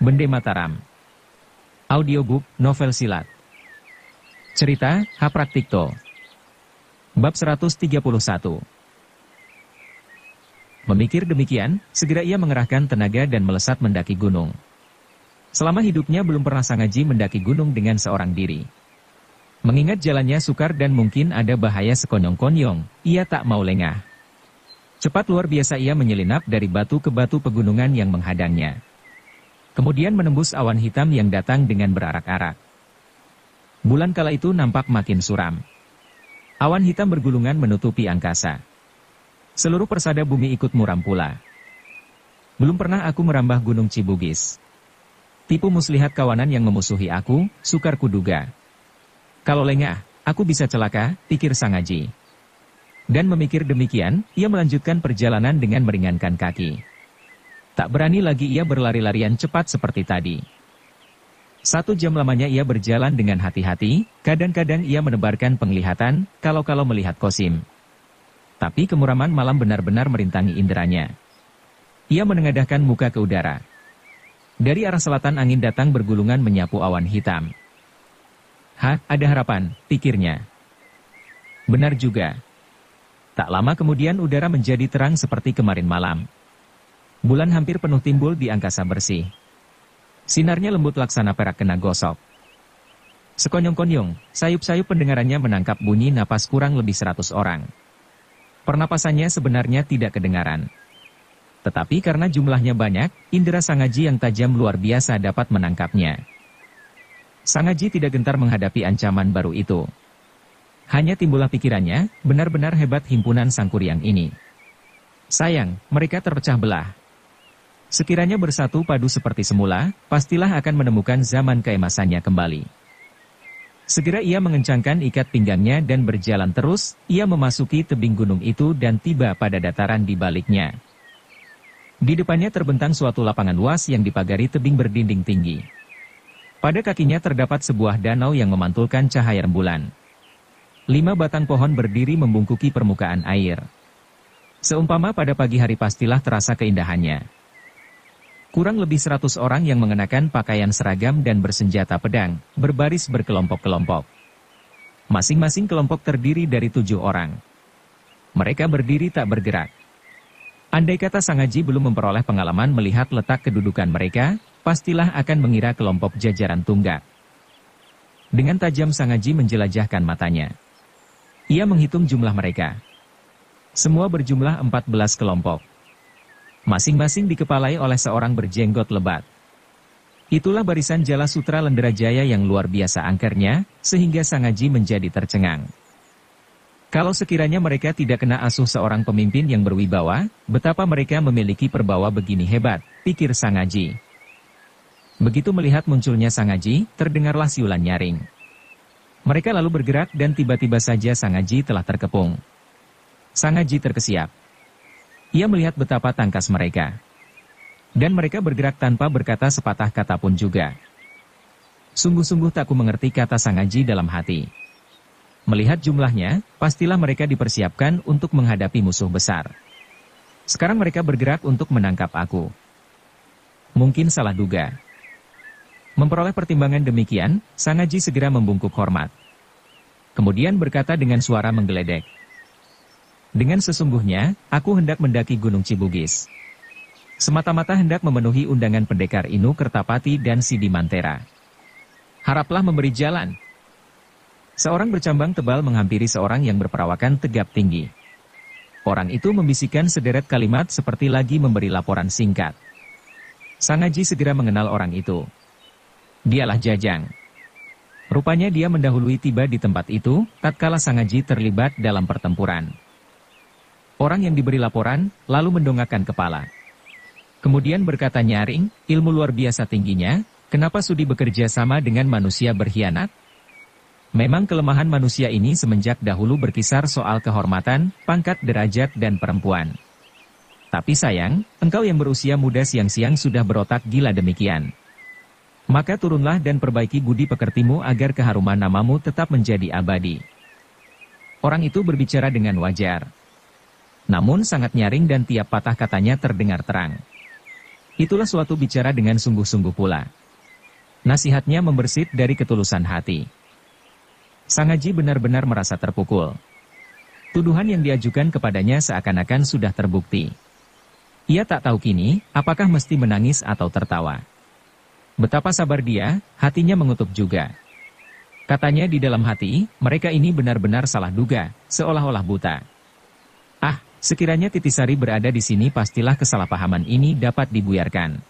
Bende Mataram. Audiobook, novel silat. Cerita, H. Praktikto. Bab 131. Memikir demikian, segera ia mengerahkan tenaga dan melesat mendaki gunung. Selama hidupnya belum pernah Sangaji mendaki gunung dengan seorang diri. Mengingat jalannya sukar dan mungkin ada bahaya sekonyong-konyong, ia tak mau lengah. Cepat luar biasa ia menyelinap dari batu ke batu pegunungan yang menghadangnya. Kemudian menembus awan hitam yang datang dengan berarak-arak. Bulan kala itu nampak makin suram. Awan hitam bergulungan menutupi angkasa. Seluruh persada bumi ikut muram pula. Belum pernah aku merambah gunung Cibugis. Tipu muslihat kawanan yang memusuhi aku, sukar kuduga. Kalau lengah, aku bisa celaka, pikir Sangaji. Dan memikir demikian, ia melanjutkan perjalanan dengan meringankan kaki. Tak berani lagi ia berlari-larian cepat seperti tadi. 1 jam lamanya ia berjalan dengan hati-hati, kadang-kadang ia menebarkan penglihatan, kalau-kalau melihat Kosim. Tapi kemuraman malam benar-benar merintangi inderanya. Ia menengadahkan muka ke udara. Dari arah selatan angin datang bergulungan menyapu awan hitam. Ada harapan, pikirnya. Benar juga. Tak lama kemudian udara menjadi terang seperti kemarin malam. Bulan hampir penuh timbul di angkasa bersih. Sinarnya lembut laksana perak kena gosok. Sekonyong-konyong, sayup-sayup pendengarannya menangkap bunyi napas kurang lebih 100 orang. Pernapasannya sebenarnya tidak kedengaran. Tetapi karena jumlahnya banyak, indera Sangaji yang tajam luar biasa dapat menangkapnya. Sangaji tidak gentar menghadapi ancaman baru itu. Hanya timbullah pikirannya, benar-benar hebat himpunan Sangkuriang ini. Sayang, mereka terpecah belah. Sekiranya bersatu padu seperti semula, pastilah akan menemukan zaman keemasannya kembali. Segera ia mengencangkan ikat pinggangnya dan berjalan terus, ia memasuki tebing gunung itu dan tiba pada dataran di baliknya. Di depannya terbentang suatu lapangan luas yang dipagari tebing berdinding tinggi. Pada kakinya terdapat sebuah danau yang memantulkan cahaya rembulan. 5 batang pohon berdiri membungkuki permukaan air. Seumpama pada pagi hari pastilah terasa keindahannya. Kurang lebih 100 orang yang mengenakan pakaian seragam dan bersenjata pedang, berbaris berkelompok-kelompok. Masing-masing kelompok terdiri dari 7 orang. Mereka berdiri tak bergerak. Andai kata Sangaji belum memperoleh pengalaman melihat letak kedudukan mereka, pastilah akan mengira kelompok jajaran tunggak. Dengan tajam Sangaji menjelajahkan matanya. Ia menghitung jumlah mereka. Semua berjumlah 14 kelompok. Masing-masing dikepalai oleh seorang berjenggot lebat. Itulah barisan Jala Sutra Lenderajaya yang luar biasa angkernya, sehingga Sangaji menjadi tercengang. Kalau sekiranya mereka tidak kena asuh seorang pemimpin yang berwibawa, betapa mereka memiliki perbawa begini hebat, pikir Sangaji. Begitu melihat munculnya Sangaji, terdengarlah siulan nyaring. Mereka lalu bergerak dan tiba-tiba saja Sangaji telah terkepung. Sangaji terkesiap. Ia melihat betapa tangkas mereka. Dan mereka bergerak tanpa berkata sepatah kata pun juga. Sungguh-sungguh tak ku mengerti, kata Sangaji dalam hati. Melihat jumlahnya, pastilah mereka dipersiapkan untuk menghadapi musuh besar. Sekarang mereka bergerak untuk menangkap aku. Mungkin salah duga. Memperoleh pertimbangan demikian, Sangaji segera membungkuk hormat. Kemudian berkata dengan suara menggeledek. Dengan sesungguhnya, aku hendak mendaki Gunung Cibugis. Semata-mata hendak memenuhi undangan pendekar Inu Kertapati dan Sidi Mantera. Haraplah memberi jalan. Seorang bercambang tebal menghampiri seorang yang berperawakan tegap tinggi. Orang itu membisikkan sederet kalimat seperti lagi memberi laporan singkat. Sangaji segera mengenal orang itu. Dialah Jajang. Rupanya dia mendahului tiba di tempat itu, tatkala Sangaji terlibat dalam pertempuran. Orang yang diberi laporan, lalu mendongakkan kepala. Kemudian berkata nyaring, ilmu luar biasa tingginya, kenapa sudi bekerja sama dengan manusia berkhianat? Memang kelemahan manusia ini semenjak dahulu berkisar soal kehormatan, pangkat derajat dan perempuan. Tapi sayang, engkau yang berusia muda siang-siang sudah berotak gila demikian. Maka turunlah dan perbaiki budi pekertimu agar keharuman namamu tetap menjadi abadi. Orang itu berbicara dengan wajar. Namun sangat nyaring dan tiap patah katanya terdengar terang. Itulah suatu bicara dengan sungguh-sungguh pula. Nasihatnya membersit dari ketulusan hati. Sang Haji benar-benar merasa terpukul. Tuduhan yang diajukan kepadanya seakan-akan sudah terbukti. Ia tak tahu kini, apakah mesti menangis atau tertawa. Betapa sabar dia, hatinya mengutuk juga. Katanya di dalam hati, mereka ini benar-benar salah duga, seolah-olah buta. Ah, sekiranya Titisari berada di sini pastilah kesalahpahaman ini dapat dibuyarkan.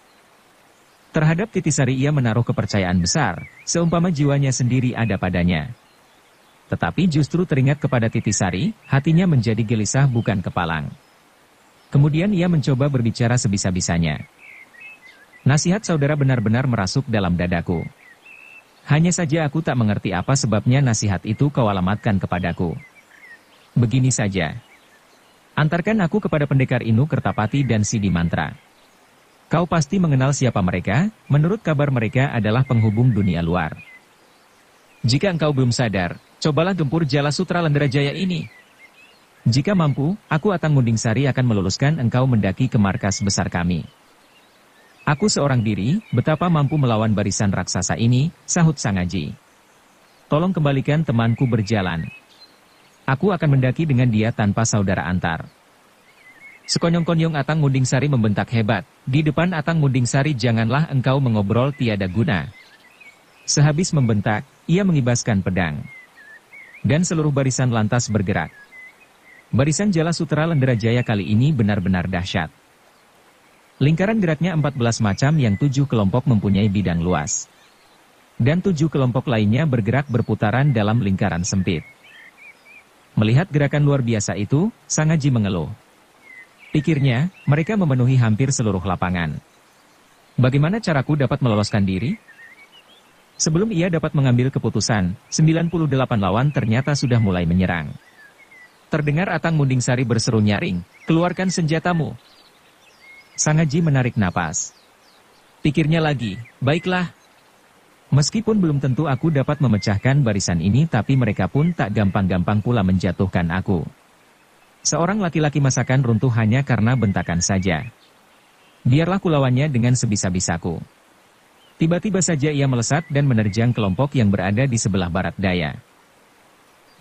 Terhadap Titisari ia menaruh kepercayaan besar, seumpama jiwanya sendiri ada padanya. Tetapi justru teringat kepada Titisari, hatinya menjadi gelisah bukan kepalang. Kemudian ia mencoba berbicara sebisa-bisanya. Nasihat saudara benar-benar merasuk dalam dadaku. Hanya saja aku tak mengerti apa sebabnya nasihat itu kau alamatkan kepadaku. Begini saja. Antarkan aku kepada pendekar Inu Kertapati dan Sidi Mantra. Kau pasti mengenal siapa mereka, menurut kabar mereka adalah penghubung dunia luar. Jika engkau belum sadar, cobalah gempur Jala Sutra Lenderajaya ini. Jika mampu, aku Atang Munding Sari akan meluluskan engkau mendaki ke markas besar kami. Aku seorang diri, betapa mampu melawan barisan raksasa ini, sahut Sang Haji. Tolong kembalikan temanku berjalan. Aku akan mendaki dengan dia tanpa saudara antar. Sekonyong-konyong Atang Munding Sari membentak hebat, di depan Atang Munding Sari janganlah engkau mengobrol tiada guna. Sehabis membentak, ia mengibaskan pedang. Dan seluruh barisan lantas bergerak. Barisan Jala Sutra Lenderajaya kali ini benar-benar dahsyat. Lingkaran geraknya 14 macam yang 7 kelompok mempunyai bidang luas. Dan 7 kelompok lainnya bergerak berputaran dalam lingkaran sempit. Melihat gerakan luar biasa itu, Sang Haji mengeluh. Pikirnya, mereka memenuhi hampir seluruh lapangan. Bagaimana caraku dapat meloloskan diri? Sebelum ia dapat mengambil keputusan, 98 lawan ternyata sudah mulai menyerang. Terdengar Atang Munding Sari berseru nyaring, keluarkan senjatamu. Sang Haji menarik napas. Pikirnya lagi, baiklah. Meskipun belum tentu aku dapat memecahkan barisan ini, tapi mereka pun tak gampang-gampang pula menjatuhkan aku. Seorang laki-laki masakan runtuh hanya karena bentakan saja. Biarlah kulawannya dengan sebisa-bisaku. Tiba-tiba saja ia melesat dan menerjang kelompok yang berada di sebelah barat daya.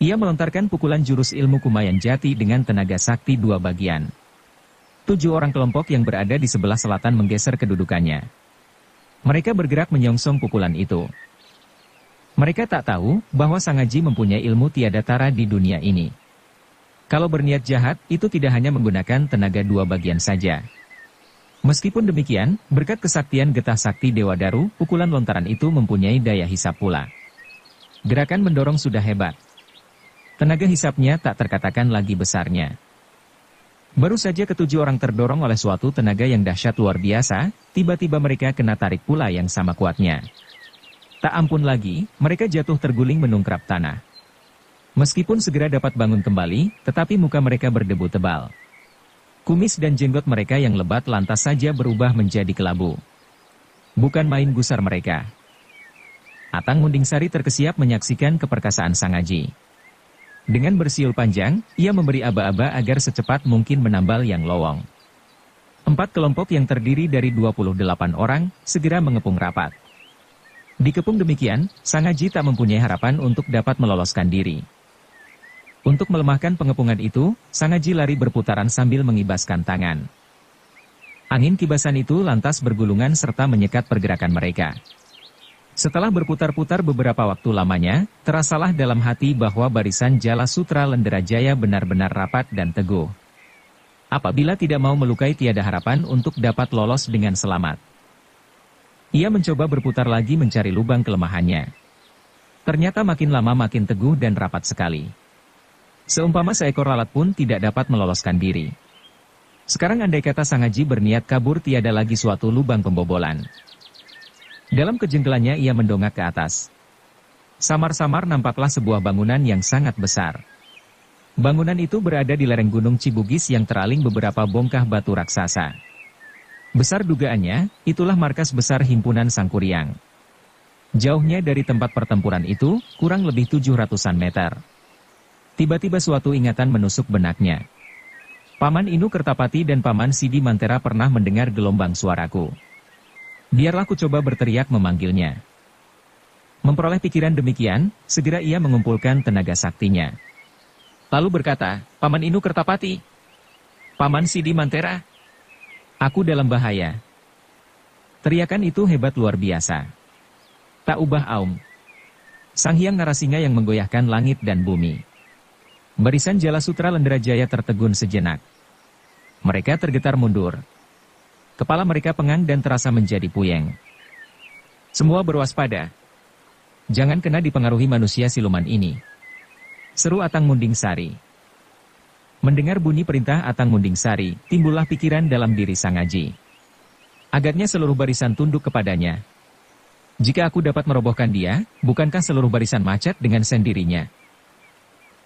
Ia melontarkan pukulan jurus ilmu Kumayan Jati dengan tenaga sakti 2 bagian. 7 orang kelompok yang berada di sebelah selatan menggeser kedudukannya. Mereka bergerak menyongsong pukulan itu. Mereka tak tahu bahwa Sang Haji mempunyai ilmu tiada tara di dunia ini. Kalau berniat jahat, itu tidak hanya menggunakan tenaga 2 bagian saja. Meskipun demikian, berkat kesaktian getah sakti Dewa Daru, pukulan lontaran itu mempunyai daya hisap pula. Gerakan mendorong sudah hebat. Tenaga hisapnya tak terkatakan lagi besarnya. Baru saja ke-7 orang terdorong oleh suatu tenaga yang dahsyat luar biasa, tiba-tiba mereka kena tarik pula yang sama kuatnya. Tak ampun lagi, mereka jatuh terguling menungkrap tanah. Meskipun segera dapat bangun kembali, tetapi muka mereka berdebu tebal. Kumis dan jenggot mereka yang lebat lantas saja berubah menjadi kelabu. Bukan main gusar mereka. Atang Munding Sari terkesiap menyaksikan keperkasaan Sang Haji. Dengan bersiul panjang, ia memberi aba-aba agar secepat mungkin menambal yang lowong. 4 kelompok yang terdiri dari 28 orang, segera mengepung rapat. Dikepung demikian, Sang Haji tak mempunyai harapan untuk dapat meloloskan diri. Untuk melemahkan pengepungan itu, Sang Haji lari berputaran sambil mengibaskan tangan. Angin kibasan itu lantas bergulungan serta menyekat pergerakan mereka. Setelah berputar-putar beberapa waktu lamanya, terasalah dalam hati bahwa barisan Jala Sutra Lenderajaya benar-benar rapat dan teguh. Apabila tidak mau melukai tiada harapan untuk dapat lolos dengan selamat. Ia mencoba berputar lagi mencari lubang kelemahannya. Ternyata makin lama makin teguh dan rapat sekali. Seumpama seekor lalat pun tidak dapat meloloskan diri. Sekarang andai kata Sang Haji berniat kabur tiada lagi suatu lubang pembobolan. Dalam kejengkelannya ia mendongak ke atas. Samar-samar nampaklah sebuah bangunan yang sangat besar. Bangunan itu berada di lereng Gunung Cibugis yang teraling beberapa bongkah batu raksasa. Besar dugaannya, itulah markas besar himpunan Sangkuriang. Jauhnya dari tempat pertempuran itu, kurang lebih 700-an meter. Tiba-tiba suatu ingatan menusuk benaknya. Paman Inu Kertapati dan Paman Sidi Mantera pernah mendengar gelombang suaraku. Biarlah ku coba berteriak memanggilnya. Memperoleh pikiran demikian, segera ia mengumpulkan tenaga saktinya. Lalu berkata, Paman Inu Kertapati, Paman Sidi Mantera, aku dalam bahaya. Teriakan itu hebat luar biasa. Tak ubah aum. Sang Hyang Narasinga yang menggoyahkan langit dan bumi. Barisan Jalasutra Lenderajaya tertegun sejenak. Mereka tergetar mundur. Kepala mereka pengang dan terasa menjadi puyeng. Semua berwaspada. Jangan kena dipengaruhi manusia siluman ini. Seru Atang Munding Sari. Mendengar bunyi perintah Atang Munding Sari, timbullah pikiran dalam diri Sang Aji. Agaknya seluruh barisan tunduk kepadanya. Jika aku dapat merobohkan dia, bukankah seluruh barisan macet dengan sendirinya?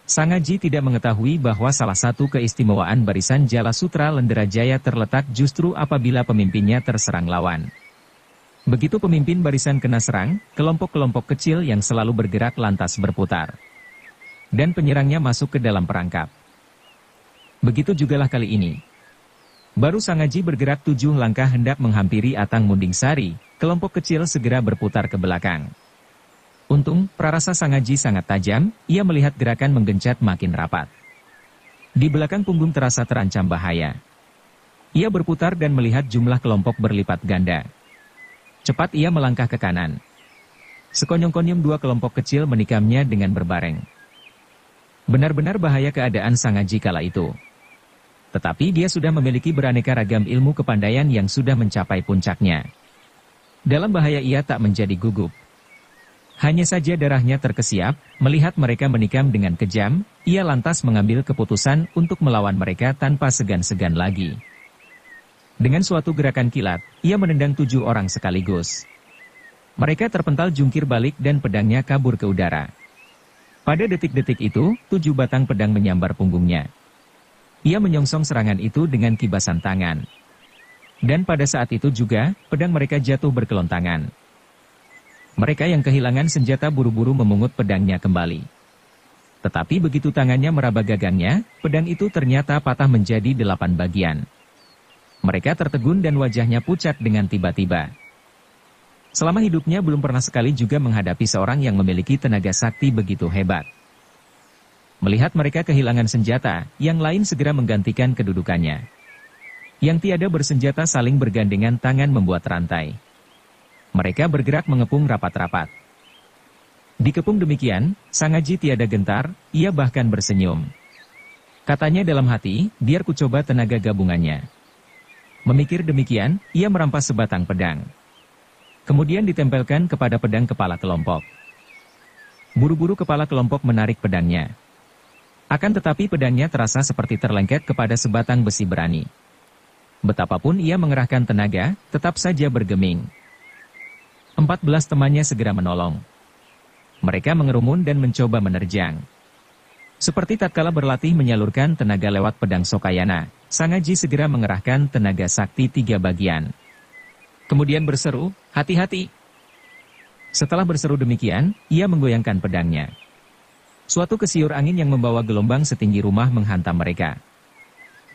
Sang Aji tidak mengetahui bahwa salah satu keistimewaan barisan Jalasutra Lenderajaya terletak justru apabila pemimpinnya terserang lawan. Begitu pemimpin barisan kena serang, kelompok-kelompok kecil yang selalu bergerak lantas berputar. Dan penyerangnya masuk ke dalam perangkap. Begitu jugalah kali ini. Baru Sang Aji bergerak 7 langkah hendak menghampiri Atang Munding Sari, kelompok kecil segera berputar ke belakang. Untung, prarasa Sang Aji sangat tajam, ia melihat gerakan menggencat makin rapat. Di belakang punggung terasa terancam bahaya. Ia berputar dan melihat jumlah kelompok berlipat ganda. Cepat ia melangkah ke kanan. Sekonyong-konyong 2 kelompok kecil menikamnya dengan berbareng. Benar-benar bahaya keadaan Sang Aji kala itu. Tetapi dia sudah memiliki beraneka ragam ilmu kepandaian yang sudah mencapai puncaknya. Dalam bahaya ia tak menjadi gugup. Hanya saja darahnya terkesiap, melihat mereka menikam dengan kejam, ia lantas mengambil keputusan untuk melawan mereka tanpa segan-segan lagi. Dengan suatu gerakan kilat, ia menendang 7 orang sekaligus. Mereka terpental jungkir balik dan pedangnya kabur ke udara. Pada detik-detik itu, 7 batang pedang menyambar punggungnya. Ia menyongsong serangan itu dengan kibasan tangan. Dan pada saat itu juga, pedang mereka jatuh berkelontangan. Mereka yang kehilangan senjata buru-buru memungut pedangnya kembali. Tetapi begitu tangannya meraba gagangnya, pedang itu ternyata patah menjadi 8 bagian. Mereka tertegun dan wajahnya pucat dengan tiba-tiba. Selama hidupnya belum pernah sekali juga menghadapi seorang yang memiliki tenaga sakti begitu hebat. Melihat mereka kehilangan senjata, yang lain segera menggantikan kedudukannya. Yang tiada bersenjata saling bergandengan tangan membuat rantai. Mereka bergerak mengepung rapat-rapat. Dikepung demikian, Sang Aji tiada gentar, ia bahkan bersenyum. Katanya dalam hati, biar ku coba tenaga gabungannya. Memikir demikian, ia merampas sebatang pedang. Kemudian ditempelkan kepada pedang kepala kelompok. Buru-buru kepala kelompok menarik pedangnya. Akan tetapi pedangnya terasa seperti terlengket kepada sebatang besi berani. Betapapun ia mengerahkan tenaga, tetap saja bergeming. 14 temannya segera menolong. Mereka mengerumun dan mencoba menerjang. Seperti tatkala berlatih menyalurkan tenaga lewat pedang Sokayana, Sang Aji segera mengerahkan tenaga sakti 3 bagian. Kemudian berseru, hati-hati. Setelah berseru demikian, ia menggoyangkan pedangnya. Suatu kesiur angin yang membawa gelombang setinggi rumah menghantam mereka.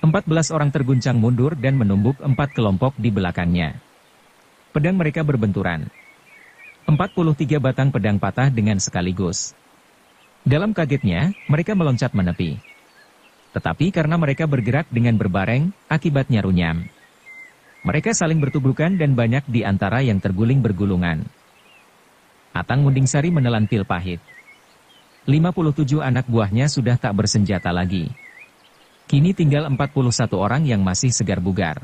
14 orang terguncang mundur dan menumbuk 4 kelompok di belakangnya. Pedang mereka berbenturan. 43 batang pedang patah dengan sekaligus. Dalam kagetnya, mereka meloncat menepi. Tetapi karena mereka bergerak dengan berbareng, akibatnya runyam. Mereka saling bertubukan dan banyak di antara yang terguling bergulungan. Atang Munding Sari menelan pil pahit. 57 anak buahnya sudah tak bersenjata lagi. Kini tinggal 41 orang yang masih segar bugar.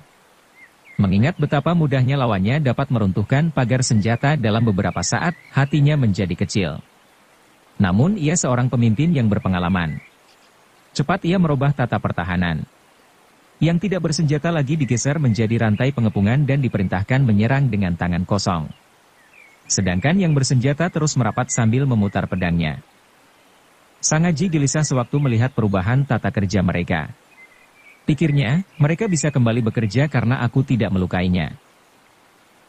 Mengingat betapa mudahnya lawannya dapat meruntuhkan pagar senjata dalam beberapa saat, hatinya menjadi kecil. Namun ia seorang pemimpin yang berpengalaman. Cepat ia merubah tata pertahanan. Yang tidak bersenjata lagi digeser menjadi rantai pengepungan dan diperintahkan menyerang dengan tangan kosong. Sedangkan yang bersenjata terus merapat sambil memutar pedangnya. Sang Aji gelisah sewaktu melihat perubahan tata kerja mereka. Pikirnya, mereka bisa kembali bekerja karena aku tidak melukainya.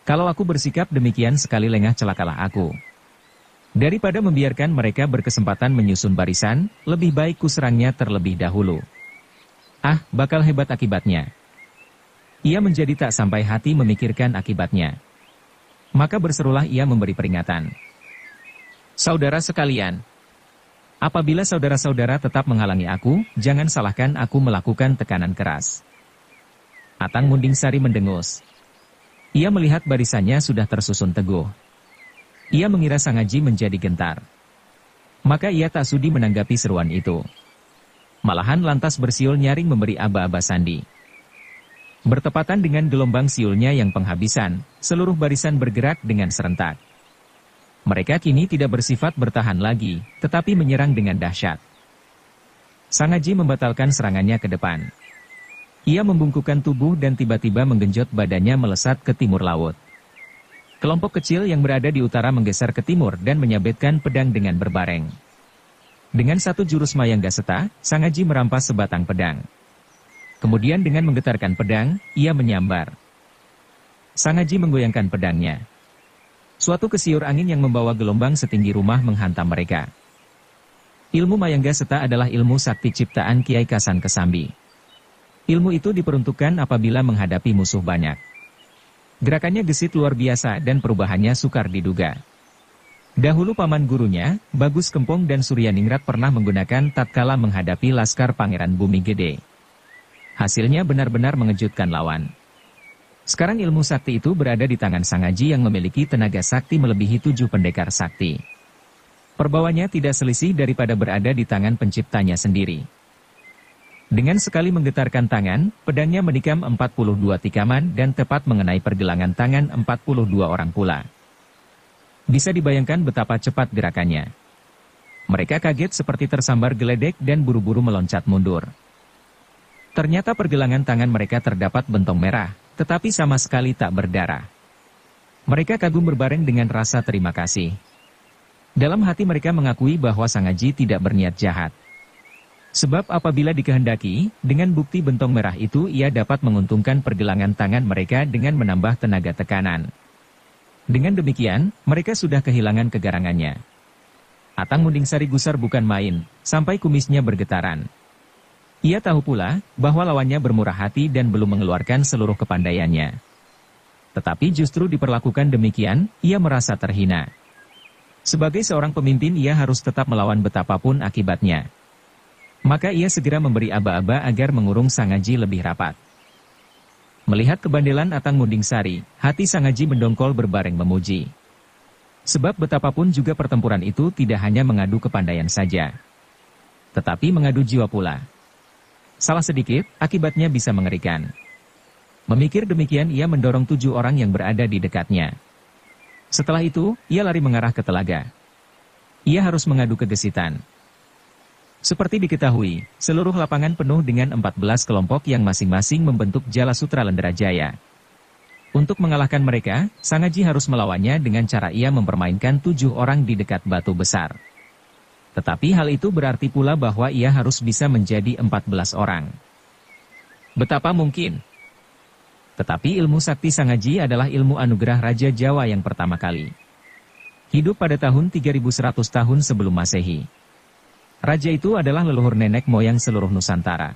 Kalau aku bersikap demikian sekali lengah celakalah aku. Daripada membiarkan mereka berkesempatan menyusun barisan, lebih baik ku serangnya terlebih dahulu. Ah, bakal hebat akibatnya. Ia menjadi tak sampai hati memikirkan akibatnya. Maka berserulah ia memberi peringatan. Saudara sekalian, apabila saudara-saudara tetap menghalangi aku, jangan salahkan aku melakukan tekanan keras. Atang Munding-Sari mendengus. Ia melihat barisannya sudah tersusun teguh. Ia mengira Sang Aji menjadi gentar. Maka ia tak sudi menanggapi seruan itu. Malahan lantas bersiul nyaring memberi aba-aba sandi. Bertepatan dengan gelombang siulnya yang penghabisan, seluruh barisan bergerak dengan serentak. Mereka kini tidak bersifat bertahan lagi, tetapi menyerang dengan dahsyat. Sang Aji membatalkan serangannya ke depan. Ia membungkukkan tubuh dan tiba-tiba menggenjot badannya melesat ke timur laut. Kelompok kecil yang berada di utara menggeser ke timur dan menyabetkan pedang dengan berbareng. Dengan satu jurus Mayangga Seta, Sang Aji merampas sebatang pedang. Kemudian dengan menggetarkan pedang, ia menyambar. Sang Aji menggoyangkan pedangnya. Suatu kesiur angin yang membawa gelombang setinggi rumah menghantam mereka. Ilmu Mayangga Seta adalah ilmu sakti ciptaan Kiai Kasan Kesambi. Ilmu itu diperuntukkan apabila menghadapi musuh banyak. Gerakannya gesit luar biasa dan perubahannya sukar diduga. Dahulu paman gurunya, Bagus Kempong dan Suryaningrat pernah menggunakan tatkala menghadapi laskar Pangeran Bumi Gede. Hasilnya benar-benar mengejutkan lawan. Sekarang ilmu sakti itu berada di tangan Sang Aji yang memiliki tenaga sakti melebihi 7 pendekar sakti. Perbawanya tidak selisih daripada berada di tangan penciptanya sendiri. Dengan sekali menggetarkan tangan, pedangnya menikam 42 tikaman dan tepat mengenai pergelangan tangan 42 orang pula. Bisa dibayangkan betapa cepat gerakannya. Mereka kaget seperti tersambar geledek dan buru-buru meloncat mundur. Ternyata pergelangan tangan mereka terdapat bentong merah, tetapi sama sekali tak berdarah. Mereka kagum berbareng dengan rasa terima kasih. Dalam hati mereka mengakui bahwa Sang Aji tidak berniat jahat. Sebab apabila dikehendaki, dengan bukti bentong merah itu ia dapat menguntungkan pergelangan tangan mereka dengan menambah tenaga tekanan. Dengan demikian, mereka sudah kehilangan kegarangannya. Atang Munding-Sari gusar bukan main, sampai kumisnya bergetaran. Ia tahu pula, bahwa lawannya bermurah hati dan belum mengeluarkan seluruh kepandaiannya. Tetapi justru diperlakukan demikian, ia merasa terhina. Sebagai seorang pemimpin ia harus tetap melawan betapapun akibatnya. Maka ia segera memberi aba-aba agar mengurung Sang Aji lebih rapat. Melihat kebandelan Atang Munding-Sari, hati Sang Aji mendongkol berbareng memuji. Sebab betapapun juga pertempuran itu tidak hanya mengadu kepandaian saja, tetapi mengadu jiwa pula. Salah sedikit, akibatnya bisa mengerikan. Memikir demikian ia mendorong 7 orang yang berada di dekatnya. Setelah itu, ia lari mengarah ke telaga. Ia harus mengadu kegesitan. Seperti diketahui, seluruh lapangan penuh dengan 14 kelompok yang masing-masing membentuk Jalasutra Lenderajaya. Untuk mengalahkan mereka, Sang Aji harus melawannya dengan cara ia mempermainkan 7 orang di dekat batu besar. Tetapi hal itu berarti pula bahwa ia harus bisa menjadi 14 orang. Betapa mungkin? Tetapi ilmu sakti Sang Aji adalah ilmu anugerah Raja Jawa yang pertama kali. Hidup pada tahun 3100 tahun sebelum Masehi. Raja itu adalah leluhur nenek moyang seluruh Nusantara.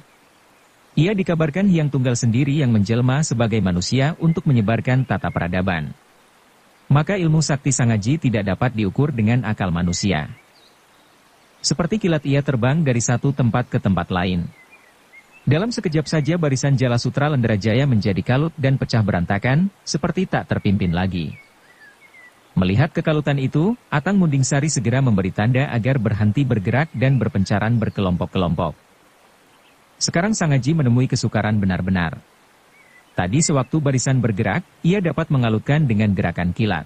Ia dikabarkan Hyang Tunggal sendiri yang menjelma sebagai manusia untuk menyebarkan tata peradaban. Maka ilmu sakti Sang Aji tidak dapat diukur dengan akal manusia. Seperti kilat ia terbang dari satu tempat ke tempat lain. Dalam sekejap saja barisan Jalasutra Lenderajaya menjadi kalut dan pecah berantakan, seperti tak terpimpin lagi. Melihat kekalutan itu, Atang Munding-Sari segera memberi tanda agar berhenti bergerak dan berpencaran berkelompok-kelompok. Sekarang Sang Aji menemui kesukaran benar-benar. Tadi sewaktu barisan bergerak, ia dapat mengalutkan dengan gerakan kilat.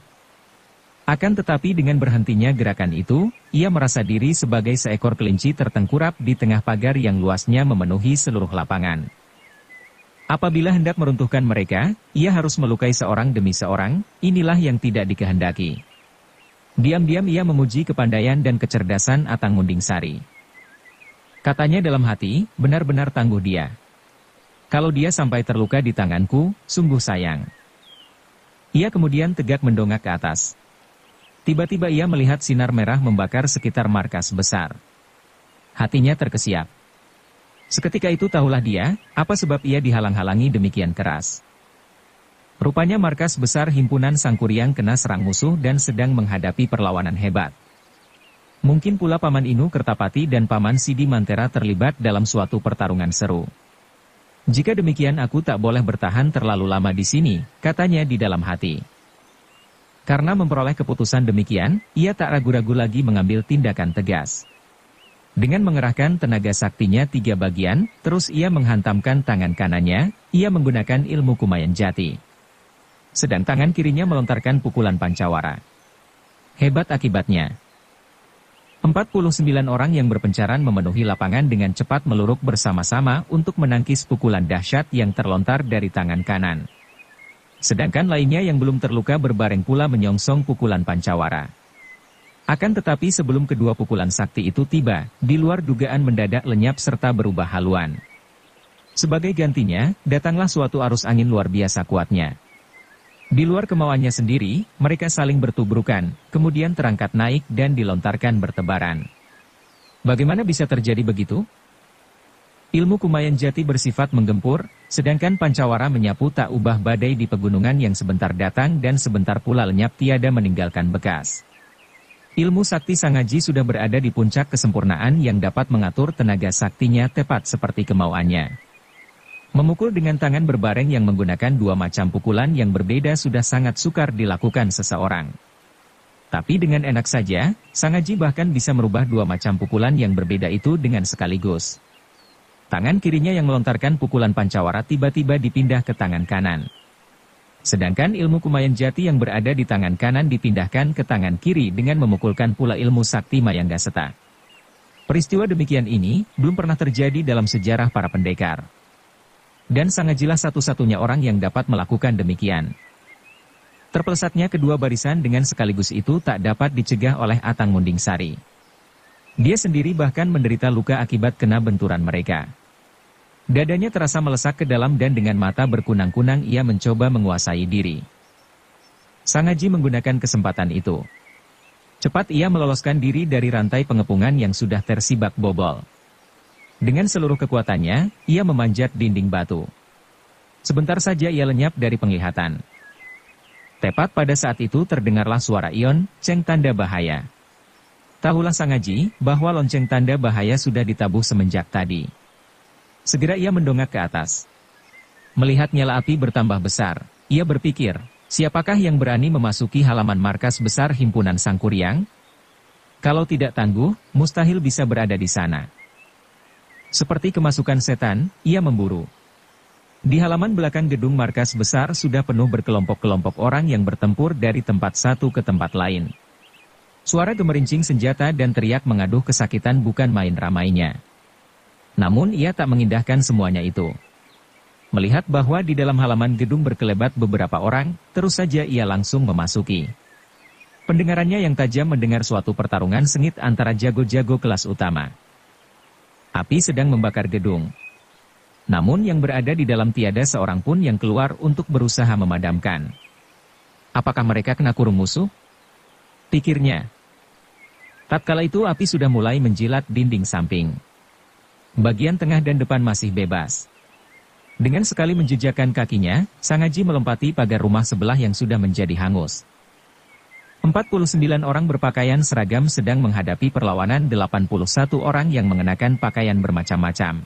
Akan tetapi dengan berhentinya gerakan itu, ia merasa diri sebagai seekor kelinci tertengkurap di tengah pagar yang luasnya memenuhi seluruh lapangan. Apabila hendak meruntuhkan mereka, ia harus melukai seorang demi seorang, inilah yang tidak dikehendaki. Diam-diam ia memuji kepandaian dan kecerdasan Atang Munding-Sari. Katanya dalam hati, benar-benar tangguh dia. Kalau dia sampai terluka di tanganku, sungguh sayang. Ia kemudian tegak mendongak ke atas. Tiba-tiba ia melihat sinar merah membakar sekitar markas besar. Hatinya terkesiap. Seketika itu tahulah dia, apa sebab ia dihalang-halangi demikian keras. Rupanya markas besar himpunan Sangkuriang kena serang musuh dan sedang menghadapi perlawanan hebat. Mungkin pula Paman Inu Kertapati dan Paman Sidi Mantera terlibat dalam suatu pertarungan seru. Jika demikian aku tak boleh bertahan terlalu lama di sini, katanya di dalam hati. Karena memperoleh keputusan demikian, ia tak ragu-ragu lagi mengambil tindakan tegas. Dengan mengerahkan tenaga saktinya 3 bagian, terus ia menghantamkan tangan kanannya, ia menggunakan ilmu Kumayan Jati. Sedang tangan kirinya melontarkan pukulan pancawara. Hebat akibatnya. 49 orang yang berpencaran memenuhi lapangan dengan cepat meluruk bersama-sama untuk menangkis pukulan dahsyat yang terlontar dari tangan kanan. Sedangkan lainnya yang belum terluka berbareng pula menyongsong pukulan pancawara. Akan tetapi sebelum kedua pukulan sakti itu tiba, di luar dugaan mendadak lenyap serta berubah haluan. Sebagai gantinya, datanglah suatu arus angin luar biasa kuatnya. Di luar kemauannya sendiri, mereka saling bertubrukan, kemudian terangkat naik dan dilontarkan bertebaran. Bagaimana bisa terjadi begitu? Ilmu Kumayan Jati bersifat menggempur, sedangkan pancawara menyapu tak ubah badai di pegunungan yang sebentar datang dan sebentar pula lenyap tiada meninggalkan bekas. Ilmu sakti Sangaji sudah berada di puncak kesempurnaan yang dapat mengatur tenaga saktinya tepat seperti kemauannya. Memukul dengan tangan berbareng yang menggunakan 2 macam pukulan yang berbeda sudah sangat sukar dilakukan seseorang. Tapi dengan enak saja, Sangaji bahkan bisa merubah 2 macam pukulan yang berbeda itu dengan sekaligus. Tangan kirinya yang melontarkan pukulan pancawara tiba-tiba dipindah ke tangan kanan. Sedangkan ilmu Kumayan Jati yang berada di tangan kanan dipindahkan ke tangan kiri dengan memukulkan pula ilmu sakti Mayanggaseta. Peristiwa demikian ini belum pernah terjadi dalam sejarah para pendekar. Dan Sangajilah satu-satunya orang yang dapat melakukan demikian. Terpelesatnya kedua barisan dengan sekaligus itu tak dapat dicegah oleh Atang Munding Sari. Dia sendiri bahkan menderita luka akibat kena benturan mereka. Dadanya terasa melesak ke dalam dan dengan mata berkunang-kunang ia mencoba menguasai diri. Sangaji menggunakan kesempatan itu. Cepat ia meloloskan diri dari rantai pengepungan yang sudah tersibak bobol. Dengan seluruh kekuatannya, ia memanjat dinding batu. Sebentar saja ia lenyap dari penglihatan. Tepat pada saat itu terdengarlah suara ion, ceng tanda bahaya. Tahulah Sangaji bahwa lonceng tanda bahaya sudah ditabuh semenjak tadi. Segera ia mendongak ke atas. Melihat nyala api bertambah besar, ia berpikir, siapakah yang berani memasuki halaman markas besar himpunan Sangkuriang? Kalau tidak tangguh, mustahil bisa berada di sana. Seperti kemasukan setan, ia memburu. Di halaman belakang gedung markas besar sudah penuh berkelompok-kelompok orang yang bertempur dari tempat satu ke tempat lain. Suara gemerincing senjata dan teriak mengaduh kesakitan bukan main ramainya. Namun ia tak mengindahkan semuanya itu. Melihat bahwa di dalam halaman gedung berkelebat beberapa orang, terus saja ia langsung memasuki. Pendengarannya yang tajam mendengar suatu pertarungan sengit antara jago-jago kelas utama. Api sedang membakar gedung. Namun yang berada di dalam tiada seorang pun yang keluar untuk berusaha memadamkan. Apakah mereka kena kurung musuh? Pikirnya. Tatkala itu api sudah mulai menjilat dinding samping. Bagian tengah dan depan masih bebas. Dengan sekali menjejakkan kakinya, Sangaji melompati pagar rumah sebelah yang sudah menjadi hangus. 49 orang berpakaian seragam sedang menghadapi perlawanan 81 orang yang mengenakan pakaian bermacam-macam.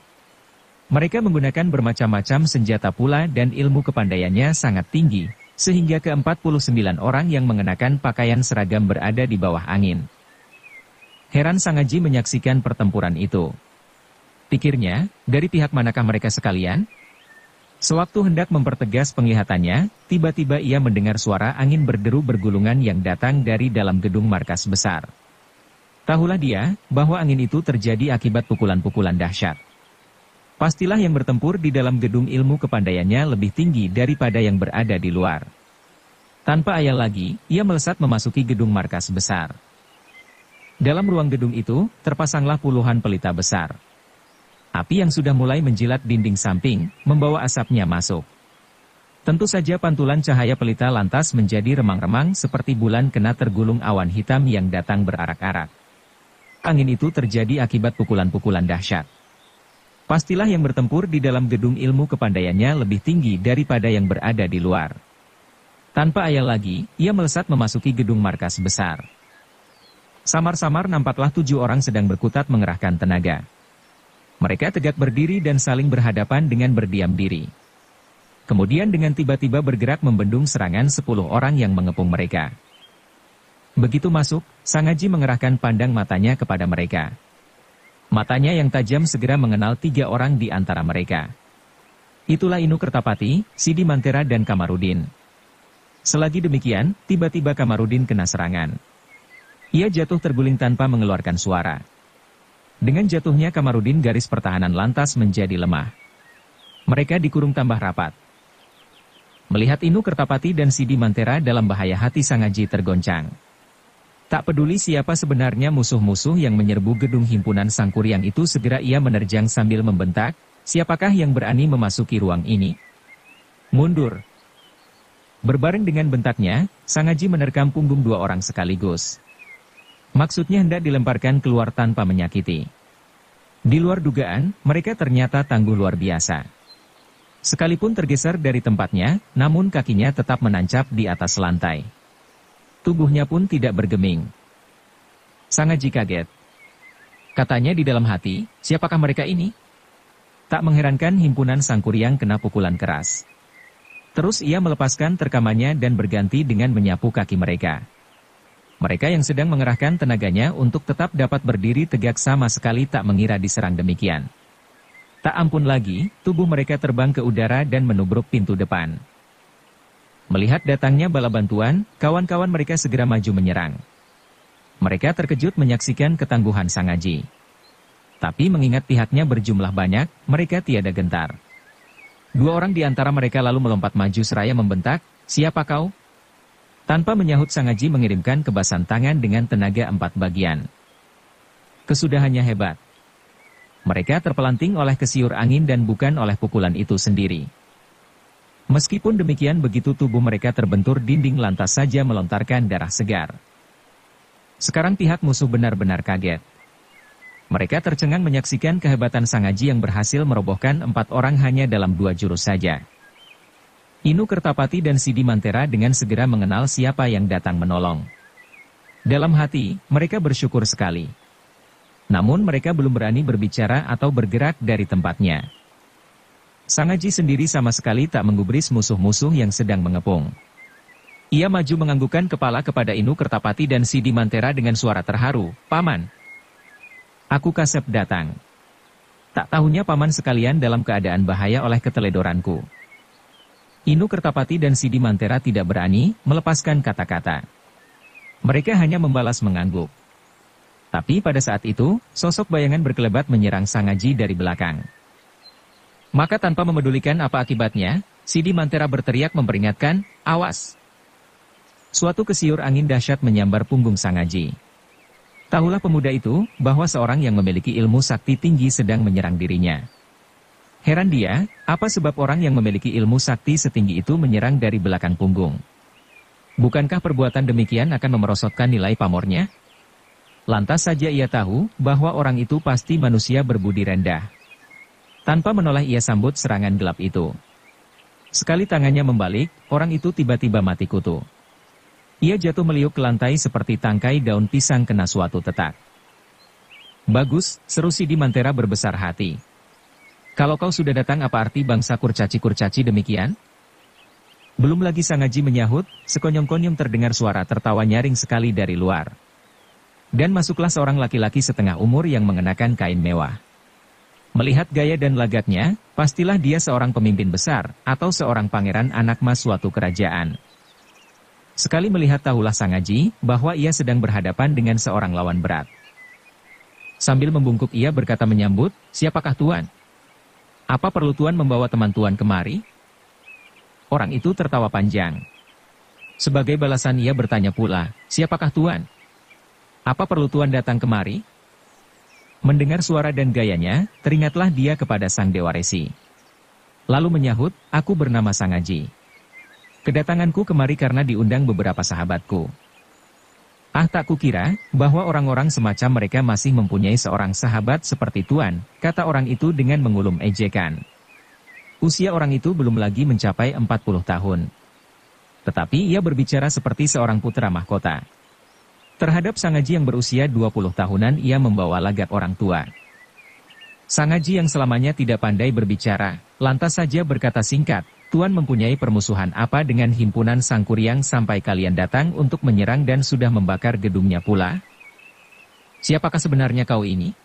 Mereka menggunakan bermacam-macam senjata pula dan ilmu kepandaiannya sangat tinggi, sehingga ke-49 orang yang mengenakan pakaian seragam berada di bawah angin. Heran Sangaji menyaksikan pertempuran itu. Pikirnya, dari pihak manakah mereka sekalian? Sewaktu hendak mempertegas penglihatannya, tiba-tiba ia mendengar suara angin berderu bergulungan yang datang dari dalam gedung markas besar. Tahulah dia, bahwa angin itu terjadi akibat pukulan-pukulan dahsyat. Pastilah yang bertempur di dalam gedung ilmu kepandaiannya lebih tinggi daripada yang berada di luar. Tanpa ayal lagi, ia melesat memasuki gedung markas besar. Dalam ruang gedung itu, terpasanglah puluhan pelita besar. Api yang sudah mulai menjilat dinding samping, membawa asapnya masuk. Tentu saja pantulan cahaya pelita lantas menjadi remang-remang seperti bulan kena tergulung awan hitam yang datang berarak-arak. Angin itu terjadi akibat pukulan-pukulan dahsyat. Pastilah yang bertempur di dalam gedung ilmu kepandaiannya lebih tinggi daripada yang berada di luar. Tanpa ayal lagi, ia melesat memasuki gedung markas besar. Samar-samar nampaklah 7 orang sedang berkutat mengerahkan tenaga. Mereka tegak berdiri dan saling berhadapan dengan berdiam diri. Kemudian dengan tiba-tiba bergerak membendung serangan 10 orang yang mengepung mereka. Begitu masuk, Sang Aji mengerahkan pandang matanya kepada mereka. Matanya yang tajam segera mengenal 3 orang di antara mereka. Itulah Inu Kertapati, Sidi Mantera dan Kamarudin. Selagi demikian, tiba-tiba Kamarudin kena serangan. Ia jatuh terguling tanpa mengeluarkan suara. Dengan jatuhnya Kamarudin, garis pertahanan lantas menjadi lemah. Mereka dikurung tambah rapat. Melihat Inu Kertapati dan Sidi Mantera dalam bahaya, hati Sang Aji tergoncang. Tak peduli siapa sebenarnya musuh-musuh yang menyerbu gedung himpunan Sangkuriang itu, segera ia menerjang sambil membentak, "Siapakah yang berani memasuki ruang ini? Mundur!" Berbareng dengan bentaknya, Sang Aji menerkam punggung 2 orang sekaligus. Maksudnya hendak dilemparkan keluar tanpa menyakiti. Di luar dugaan, mereka ternyata tangguh luar biasa. Sekalipun tergeser dari tempatnya, namun kakinya tetap menancap di atas lantai. Tubuhnya pun tidak bergeming. Sang Aji kaget. Katanya di dalam hati, siapakah mereka ini? Tak mengherankan himpunan Sangkuriang kena pukulan keras. Terus ia melepaskan terkamannya dan berganti dengan menyapu kaki mereka. Mereka yang sedang mengerahkan tenaganya untuk tetap dapat berdiri tegak sama sekali tak mengira diserang demikian. Tak ampun lagi, tubuh mereka terbang ke udara dan menubruk pintu depan. Melihat datangnya bala bantuan, kawan-kawan mereka segera maju menyerang. Mereka terkejut menyaksikan ketangguhan Sang Aji. Tapi mengingat pihaknya berjumlah banyak, mereka tiada gentar. 2 orang di antara mereka lalu melompat maju seraya membentak, "Siapa kau?" Tanpa menyahut, Sang Aji mengirimkan kebasan tangan dengan tenaga 4 bagian. Kesudahannya hebat. Mereka terpelanting oleh kesiur angin dan bukan oleh pukulan itu sendiri. Meskipun demikian, begitu tubuh mereka terbentur dinding, lantas saja melontarkan darah segar. Sekarang pihak musuh benar-benar kaget. Mereka tercengang menyaksikan kehebatan Sang Aji yang berhasil merobohkan 4 orang hanya dalam 2 jurus saja. Inu Kertapati dan Sidi Mantera dengan segera mengenal siapa yang datang menolong. Dalam hati, mereka bersyukur sekali. Namun mereka belum berani berbicara atau bergerak dari tempatnya. Sang Aji sendiri sama sekali tak menggubris musuh-musuh yang sedang mengepung. Ia maju menganggukkan kepala kepada Inu Kertapati dan Sidi Mantera dengan suara terharu, "Paman, aku Kasep datang. Tak tahunya paman sekalian dalam keadaan bahaya oleh keteledoranku." Inu Kertapati dan Sidi Mantera tidak berani melepaskan kata-kata. Mereka hanya membalas mengangguk. Tapi pada saat itu, sosok bayangan berkelebat menyerang Sang Aji dari belakang. Maka tanpa memedulikan apa akibatnya, Sidi Mantera berteriak memperingatkan, "Awas!" Suatu kesiur angin dahsyat menyambar punggung Sang Aji. Tahulah pemuda itu, bahwa seorang yang memiliki ilmu sakti tinggi sedang menyerang dirinya. Heran dia, apa sebab orang yang memiliki ilmu sakti setinggi itu menyerang dari belakang punggung? Bukankah perbuatan demikian akan memerosotkan nilai pamornya? Lantas saja ia tahu, bahwa orang itu pasti manusia berbudi rendah. Tanpa menoleh ia sambut serangan gelap itu. Sekali tangannya membalik, orang itu tiba-tiba mati kutu. Ia jatuh meliuk ke lantai seperti tangkai daun pisang kena suatu tetak. "Bagus," seru Sidi Mantera berbesar hati. "Kalau kau sudah datang, apa arti bangsa kurcaci-kurcaci demikian?" Belum lagi Sang Aji menyahut, sekonyong-konyong terdengar suara tertawa nyaring sekali dari luar. Dan masuklah seorang laki-laki setengah umur yang mengenakan kain mewah. Melihat gaya dan lagaknya, pastilah dia seorang pemimpin besar, atau seorang pangeran anak mas suatu kerajaan. Sekali melihat tahulah Sang Aji, bahwa ia sedang berhadapan dengan seorang lawan berat. Sambil membungkuk ia berkata menyambut, "Siapakah Tuan? Apa perlu Tuan membawa teman Tuan kemari?" Orang itu tertawa panjang. Sebagai balasan ia bertanya pula, "Siapakah Tuan? Apa perlu Tuan datang kemari?" Mendengar suara dan gayanya, teringatlah dia kepada Sang Dewa Resi. Lalu menyahut, "Aku bernama Sang Aji. Kedatanganku kemari karena diundang beberapa sahabatku." Ah, tak kukira bahwa orang-orang semacam mereka masih mempunyai seorang sahabat seperti Tuan, kata orang itu dengan mengulum ejekan. Usia orang itu belum lagi mencapai 40 tahun. Tetapi ia berbicara seperti seorang putra mahkota. Terhadap Sang Haji yang berusia 20 tahunan ia membawa lagak orang tua. Sang Haji yang selamanya tidak pandai berbicara, lantas saja berkata singkat, Tuan mempunyai permusuhan apa dengan himpunan Sangkuriang sampai kalian datang untuk menyerang dan sudah membakar gedungnya pula? Siapakah sebenarnya kau ini?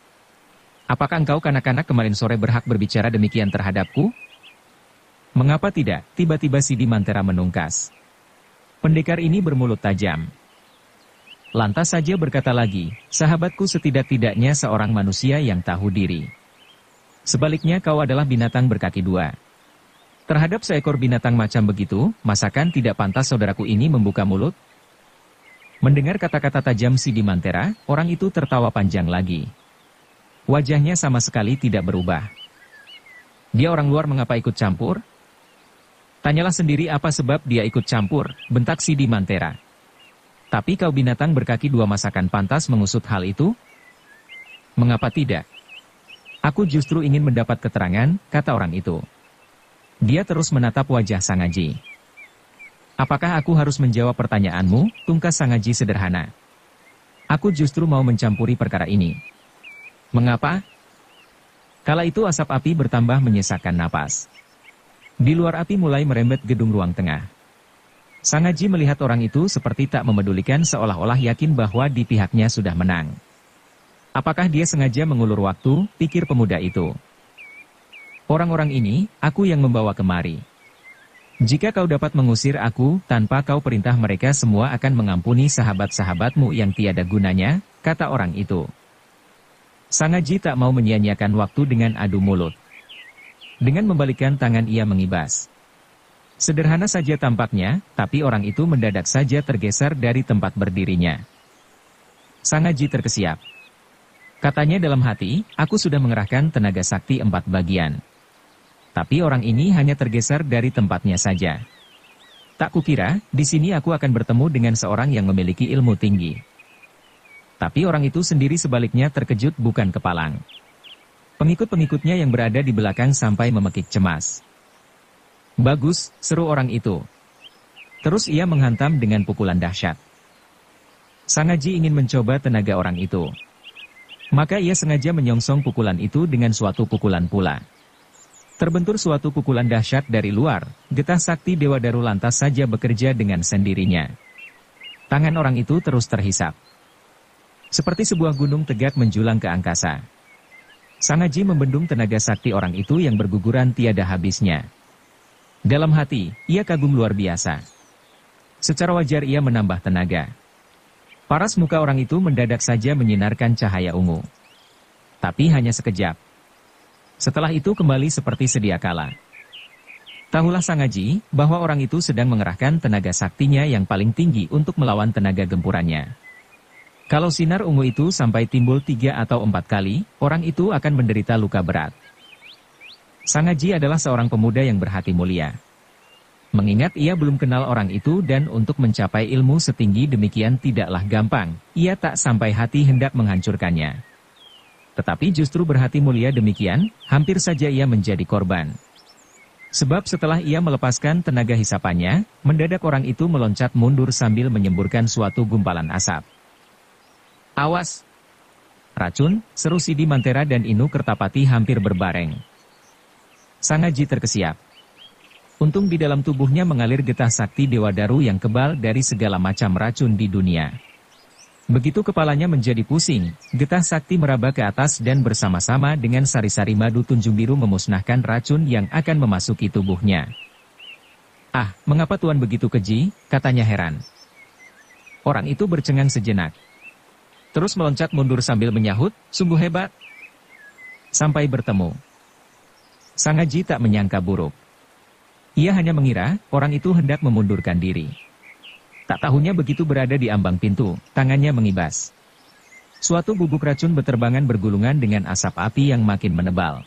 Apakah engkau kanak-kanak kemarin sore berhak berbicara demikian terhadapku? Mengapa tidak? Tiba-tiba Sidi Mantera menungkas. Pendekar ini bermulut tajam. Lantas saja berkata lagi, sahabatku setidak-tidaknya seorang manusia yang tahu diri. Sebaliknya kau adalah binatang berkaki dua. Terhadap seekor binatang macam begitu, masakan tidak pantas saudaraku ini membuka mulut? Mendengar kata-kata tajam Sidi Mantera, orang itu tertawa panjang lagi. Wajahnya sama sekali tidak berubah. Dia orang luar mengapa ikut campur? Tanyalah sendiri apa sebab dia ikut campur, bentak Sidi Mantera. Tapi kau binatang berkaki dua masakan pantas mengusut hal itu? Mengapa tidak? Aku justru ingin mendapat keterangan, kata orang itu. Dia terus menatap wajah Sang Haji. Apakah aku harus menjawab pertanyaanmu, tungkas Sang Haji sederhana. Aku justru mau mencampuri perkara ini. Mengapa? Kala itu asap api bertambah menyesakkan napas. Di luar api mulai merembet gedung ruang tengah. Sang Haji melihat orang itu seperti tak memedulikan seolah-olah yakin bahwa di pihaknya sudah menang. Apakah dia sengaja mengulur waktu, pikir pemuda itu. Orang-orang ini, aku yang membawa kemari. Jika kau dapat mengusir aku, tanpa kau perintah mereka semua akan mengampuni sahabat-sahabatmu yang tiada gunanya, kata orang itu. Sang Haji tak mau menyia-nyiakan waktu dengan adu mulut. Dengan membalikkan tangan ia mengibas. Sederhana saja tampaknya, tapi orang itu mendadak saja tergeser dari tempat berdirinya. Sang Haji terkesiap. Katanya dalam hati, aku sudah mengerahkan tenaga sakti 4 bagian. Tapi orang ini hanya tergeser dari tempatnya saja. Tak kukira, di sini aku akan bertemu dengan seorang yang memiliki ilmu tinggi. Tapi orang itu sendiri sebaliknya terkejut bukan kepalang. Pengikut-pengikutnya yang berada di belakang sampai memekik cemas. Bagus, seru orang itu. Terus ia menghantam dengan pukulan dahsyat. Sang Haji ingin mencoba tenaga orang itu. Maka ia sengaja menyongsong pukulan itu dengan suatu pukulan pula. Terbentur suatu pukulan dahsyat dari luar, getah sakti Dewa Daru lantas saja bekerja dengan sendirinya. Tangan orang itu terus terhisap. Seperti sebuah gunung tegak menjulang ke angkasa. Sang Haji membendung tenaga sakti orang itu yang berguguran tiada habisnya. Dalam hati, ia kagum luar biasa. Secara wajar ia menambah tenaga. Paras muka orang itu mendadak saja menyinarkan cahaya ungu. Tapi hanya sekejap. Setelah itu kembali seperti sedia kala. Tahulah Sang Haji, bahwa orang itu sedang mengerahkan tenaga saktinya yang paling tinggi untuk melawan tenaga gempurannya. Kalau sinar ungu itu sampai timbul 3 atau 4 kali, orang itu akan menderita luka berat. Sang Haji adalah seorang pemuda yang berhati mulia. Mengingat ia belum kenal orang itu dan untuk mencapai ilmu setinggi demikian tidaklah gampang, ia tak sampai hati hendak menghancurkannya. Tetapi justru berhati mulia demikian, hampir saja ia menjadi korban. Sebab setelah ia melepaskan tenaga hisapannya, mendadak orang itu meloncat mundur sambil menyemburkan suatu gumpalan asap. Awas! Racun, seru Sidi Mantera dan Inu Kertapati hampir berbareng. Sang Haji terkesiap. Untung di dalam tubuhnya mengalir getah sakti Dewa Daru yang kebal dari segala macam racun di dunia. Begitu kepalanya menjadi pusing, getah sakti meraba ke atas dan bersama-sama dengan sari-sari madu tunjung biru memusnahkan racun yang akan memasuki tubuhnya. Ah, mengapa Tuan begitu keji? Katanya heran. Orang itu bercengang sejenak. Terus meloncat mundur sambil menyahut, sungguh hebat. Sampai bertemu. Sang Haji tak menyangka buruk. Ia hanya mengira, orang itu hendak memundurkan diri. Tak tahunya begitu berada di ambang pintu, tangannya mengibas. Suatu bubuk racun beterbangan bergulungan dengan asap api yang makin menebal.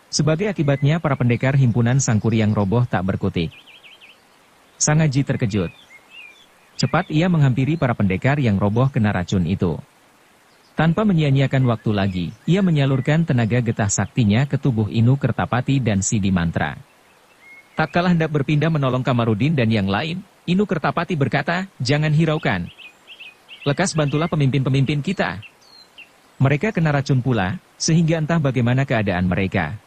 Sebagai akibatnya para pendekar himpunan Sangkuriang roboh tak berkutik. Sang Haji terkejut. Cepat ia menghampiri para pendekar yang roboh kena racun itu. Tanpa menyia-nyiakan waktu lagi, ia menyalurkan tenaga getah saktinya ke tubuh Inu Kertapati dan Sidi Mantra. Tak kalah hendak berpindah menolong Kamarudin dan yang lain, Inu Kertapati berkata, "Jangan hiraukan. Lekas bantulah pemimpin-pemimpin kita. Mereka kena racun pula, sehingga entah bagaimana keadaan mereka."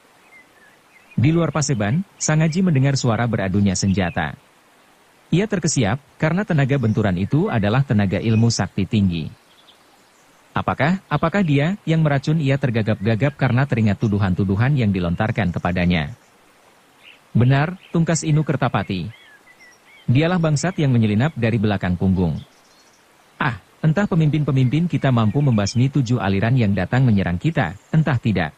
Di luar Paseban, Sangaji mendengar suara beradunya senjata. Ia terkesiap, karena tenaga benturan itu adalah tenaga ilmu sakti tinggi. Apakah dia yang meracun? Ia tergagap-gagap karena teringat tuduhan-tuduhan yang dilontarkan kepadanya. Benar, tungkas Inu Kertapati. Dialah bangsat yang menyelinap dari belakang punggung. Entah pemimpin-pemimpin kita mampu membasmi 7 aliran yang datang menyerang kita, entah tidak.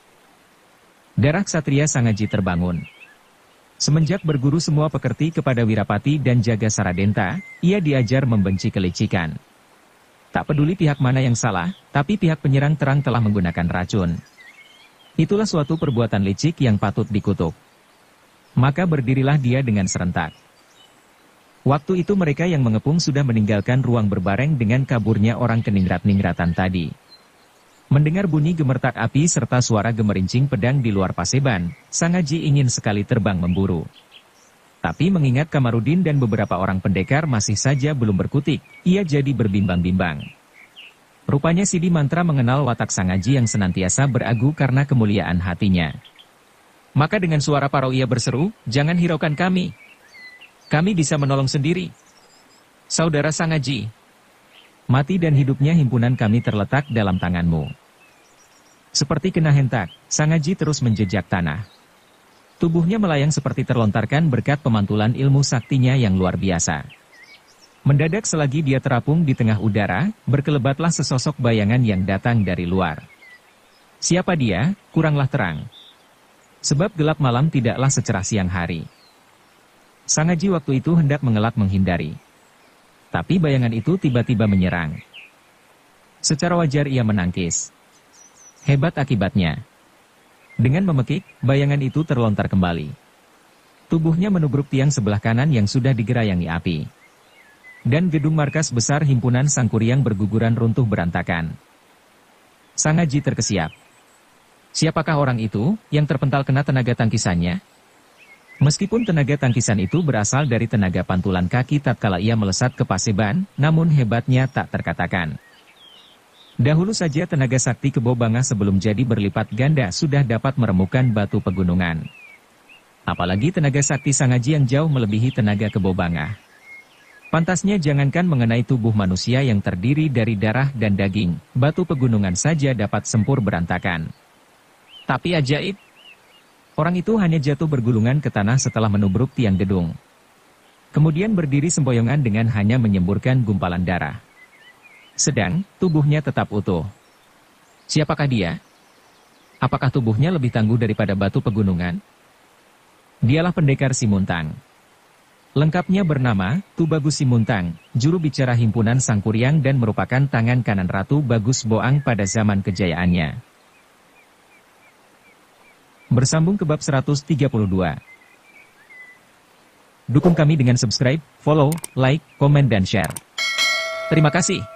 Darah Ksatria Sangaji terbangun. Semenjak berguru semua pekerti kepada Wirapati dan Jaga Saradenta, ia diajar membenci kelicikan. Tak peduli pihak mana yang salah, tapi pihak penyerang terang telah menggunakan racun. Itulah suatu perbuatan licik yang patut dikutuk. Maka berdirilah dia dengan serentak. Waktu itu mereka yang mengepung sudah meninggalkan ruang berbareng dengan kaburnya orang keningrat-ningratan tadi. Mendengar bunyi gemertak api serta suara gemerincing pedang di luar Paseban, Sangaji ingin sekali terbang memburu. Tapi mengingat Kamarudin dan beberapa orang pendekar masih saja belum berkutik, ia jadi berbimbang-bimbang. Rupanya Sidi Mantra mengenal watak Sangaji yang senantiasa beragu karena kemuliaan hatinya. Maka dengan suara parau ia berseru, "Jangan hiraukan kami. Kami bisa menolong sendiri. Saudara Sangaji, mati dan hidupnya himpunan kami terletak dalam tanganmu." Seperti kena hentak, Sangaji terus menjejak tanah. Tubuhnya melayang seperti terlontarkan berkat pemantulan ilmu saktinya yang luar biasa. Mendadak selagi dia terapung di tengah udara, berkelebatlah sesosok bayangan yang datang dari luar. Siapa dia? Kuranglah terang. Sebab gelap malam tidaklah secerah siang hari. Sangaji waktu itu hendak mengelak menghindari. Tapi bayangan itu tiba-tiba menyerang. Secara wajar ia menangkis. Hebat akibatnya. Dengan memekik, bayangan itu terlontar kembali. Tubuhnya menubruk tiang sebelah kanan yang sudah digerayangi api. Dan gedung markas besar himpunan Sangkuriang berguguran runtuh berantakan. Sangaji terkesiap. Siapakah orang itu yang terpental kena tenaga tangkisannya? Meskipun tenaga tangkisan itu berasal dari tenaga pantulan kaki tatkala ia melesat ke Paseban, namun hebatnya tak terkatakan. Dahulu saja tenaga sakti Kebo Bangah sebelum jadi berlipat ganda sudah dapat meremukkan batu pegunungan. Apalagi tenaga sakti Sangaji yang jauh melebihi tenaga Kebo Bangah. Pantasnya jangankan mengenai tubuh manusia yang terdiri dari darah dan daging, batu pegunungan saja dapat sempur berantakan. Tapi ajaib, orang itu hanya jatuh bergulungan ke tanah setelah menubruk tiang gedung. Kemudian berdiri sempoyongan dengan hanya menyemburkan gumpalan darah. Sedang, tubuhnya tetap utuh. Siapakah dia? Apakah tubuhnya lebih tangguh daripada batu pegunungan? Dialah pendekar Simuntang. Lengkapnya bernama, Tubagus Simuntang, juru bicara himpunan Sangkuriang dan merupakan tangan kanan Ratu Bagus Boang pada zaman kejayaannya. Bersambung ke bab 132. Dukung kami dengan subscribe, follow, like, komen dan share. Terima kasih.